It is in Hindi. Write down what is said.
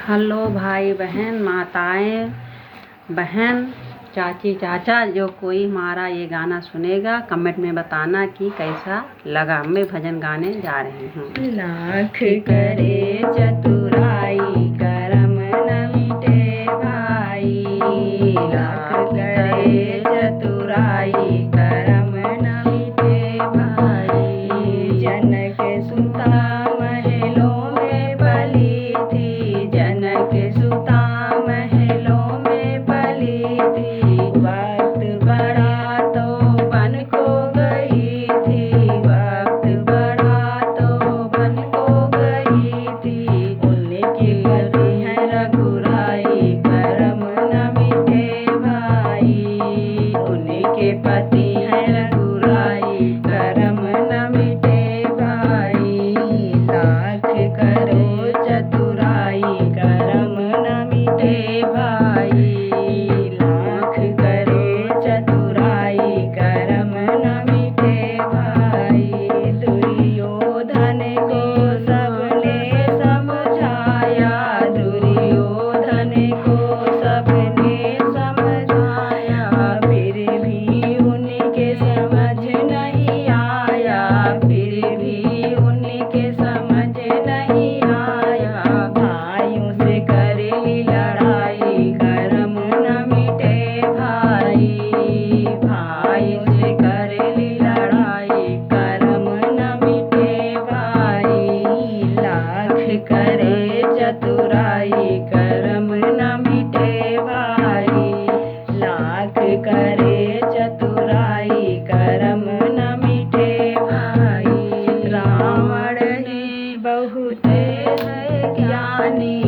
हेलो भाई बहन, माताएं बहन, चाची चाचा, जो कोई हमारा ये गाना सुनेगा कमेंट में बताना कि कैसा लगा। मैं भजन गाने जा रही हूँ। लाख करे चतुराई करम न मिटे भाई। लाख करे चतुराई करम न मिटे भाई। जनक सुता महलों में पली थी, जनक सुता महलों में पली थी। वक्त बड़ा तो बन को गई थी, वक्त बड़ा तो बन को गई थी। उनके पति है रघुराई करम न मिटे भाई। उनके पति है रघुराई करम न मिटे भाई। लाख करो चतुराई करम न मिटे भाई। लाख करे चतुराई करम न मिटे भाई। दुर्योधन को सबने समझाया, दुर्योधन को सबने समझाया। फिर भी उनके समझ नहीं आया, फिर भी उनके समझ नहीं आया। भाइयों से करेली लड़ाई करम न मिटे भाई। भाइयों से करेली लड़ाई करम न मिटे भाई। लाख करे चतुराई करम न मिटे भाई। लाख करे चतुराई करम न मिटे भाई। रावण ही बहुत है ज्ञानी,